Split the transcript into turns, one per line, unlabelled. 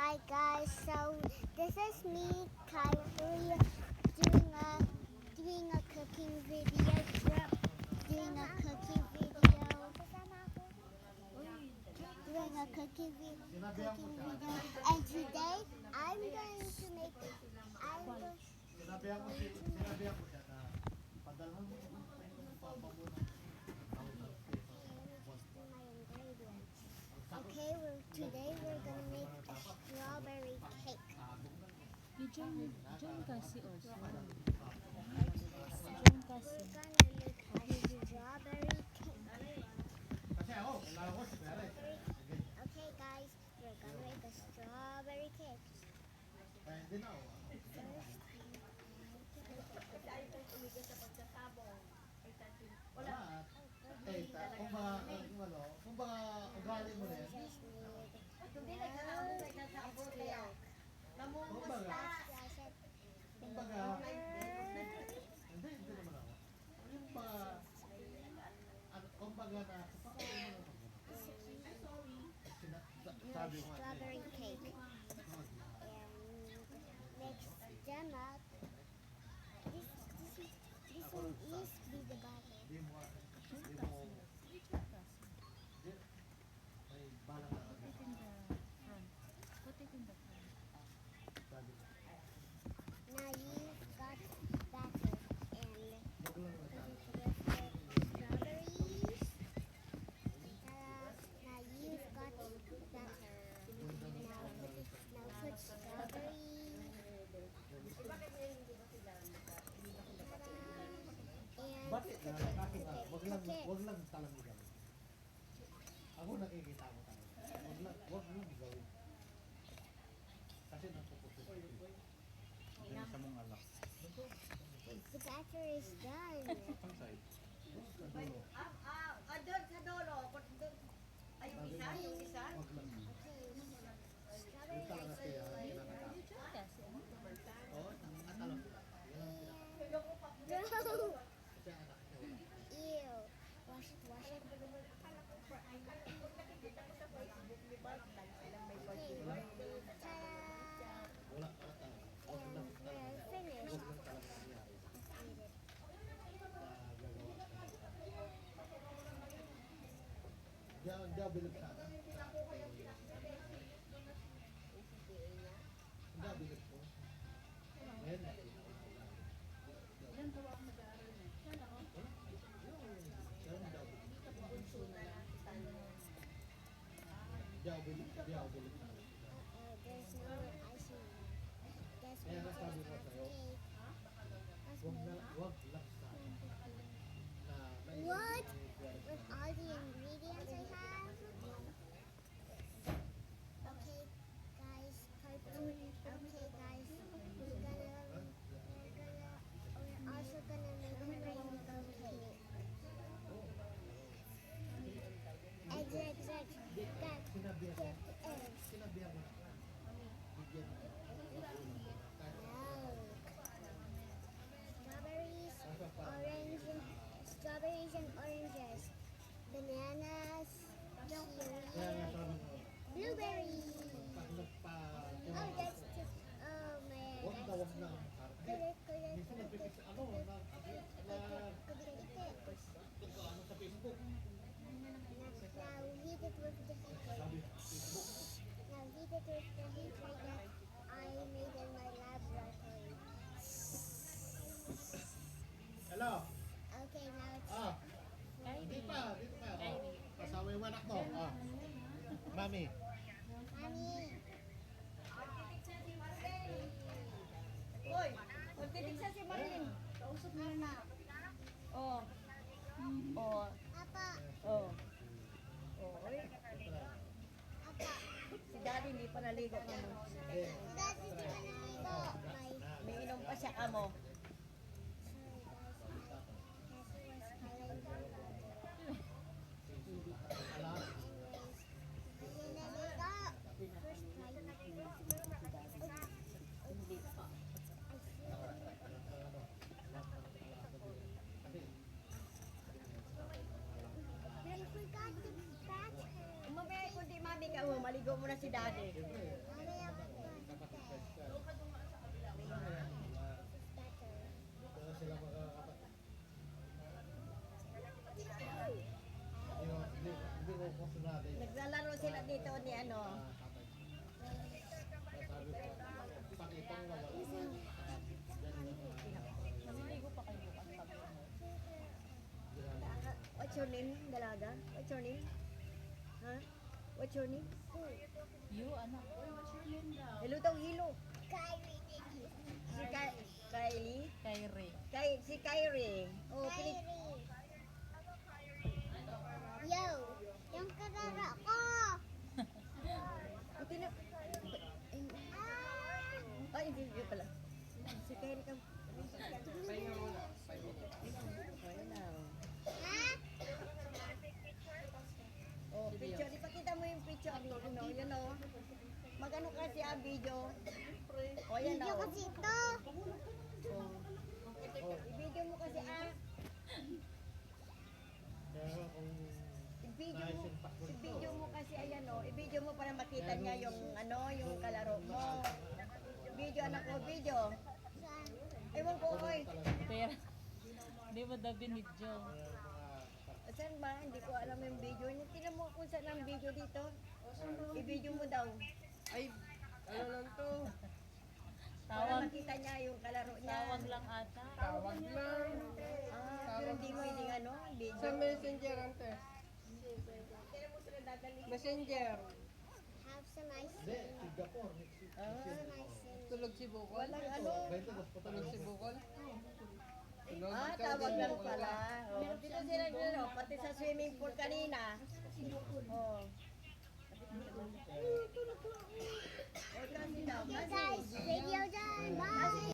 Hi guys, so this is me, Kyrie, doing a cooking video. Doing a cooking video. Doing a cooking video. And today I'm going to make. I'm going
Sinabihan ko siya na padalhan mo yung papa mo ng
Okay, today we're gonna make a strawberry cake.
You join kasi also. Join kasi.
We're gonna make a strawberry cake.
Kasi ako, kailangan ko si Pere.
Okay guys, we're gonna make a strawberry cake.
Kaya hindi na ako. Wala. Eh, kung baka ugali mo rin. Kung baga, hindi naman ako. Yung baga, kung baga na, sabi ko nga,
Strawberry cake. And mix them up. This one is be the bottom.
di mo,
Join
di mo,
kasi. Join kasi.
may balang na
Put it in the front. Put it in the front.
sabi ko.
Now you've got batter and
Wag lang na sabi.
strawberries. Now you've got batter. Now put strawberries. And
Bakit na? Bakit na?
cook it.
Wag lang talang gawin. Ako nakikita ko talaga. Wag lang gawin. Kasi napupusin. Sa mong alak.
The batter is done.
Ang side.
Doon sa dulo. Ay, yung isa? Yung isa?
Wag lang.
Strawberry
Yung talaga
ice
kaya
cream.
ginagawa.
You join kasi.
Oo, nakatalong ko.
No.
Kasi anak niya wala.
Ew. Wash it, wash it. Ta-da!
Wala talaga. Wag
And
lang
we're
talaga.
finished.
Wag lang talaga nangyari. Gagawa ka. Hindi ako bilib sana. Hindi ako bilib ko. Ngayon, nakita ko.
Ilan tawa ako mag-aaral na? Sana ako.
Pero hindi ako bilib. Hindi ako bilib. Hindi ako bilib sana.
There's no more icing. Guess
Kaya
what?
nasabi ko sa'yo,
That's
wag
more.
lang sana. Na may
What?
may
With all the ingredients I have? Okay, guys, cartoon. Okay, guys, we're also gonna make a rainbow cake. Eggs.
Sinabihan ko.
Get the eggs.
Sinabihan ko na. Bigyan mo.
Strawberries and oranges, bananas,
Kaya nga
kiwi,
sabi ko,
blueberries.
pag nagpa...
Oh, that's just, oh man.
Wag na, wag na.
Correct.
Minsan nagpipis, ano, ano sa Facebook.
Now heat it with the heat.
Sabi, Facebook.
Now heat it with the heat like that I made in my laboratory.
Hello?
Okay, now it's
Ah, dito pa. Kasama yung anak mo. Ah. Mami.
Mommy.
Uy, magtitig siya si Marin. Kausap mo na. Oh. Oh.
Papa.
Oh. Oh, uy.
Papa.
Si Daddy hindi pa naligo ka mo.
That's the naligo. My
May inom pa siya ka mo.
forgot the batter.
Mamaya kundi mami ka mo, maligo mo na si Daddy.
Mamaya
name, dalaga? What's your name? Huh? What's your name?
You, anak. Uy, what's your name daw?
Hello daw, hello.
Kyrie.
Si Kylie.
Kyrie.
Si Kyrie. Oh, pinig.
Yo, yung karara ko.
Ito na. Ay, hindi pala. Si Kyrie ka.
Pahinga muna. 5 minutes.
Ayun na.
Ha?
Oh, picture. Ipakita mo yung picture. Ano, yun o. Magano kasi ang video. O, yan
Video
o.
kasi ito.
Oh. I-video mo kasi
Pero kung
i-video mo kasi ayan o. I-video mo para makita niya yung ano, yung kalaro mo. Video anak ko, video.
Saan?
Ewan ko, oy.
Pero, hindi mo daw binidyo.
Saan ba? Hindi ko alam yung video. Tingnan mo kung saan ang video dito. I-video mo daw.
Ay, ano lang to?
Para
Tawag,
makita niya yung kalaro niya.
tawag lang ata.
Tawag lang.
Ah, pero hindi mo hindi ano, video.
Sa messenger, ante. Messenger.
Have some ice
Hindi,
cream.
Singapore, next week.
Ah,
Some ice cream.
Tulog si Bukol.
walang ano.
20 dos po
Tulog si Bukol. Tulog
Ah,
ikaw
tawag
din,
lang
Bukol.
pala. Oh, dito sila dito, pati sa swimming pool kanina. Oh.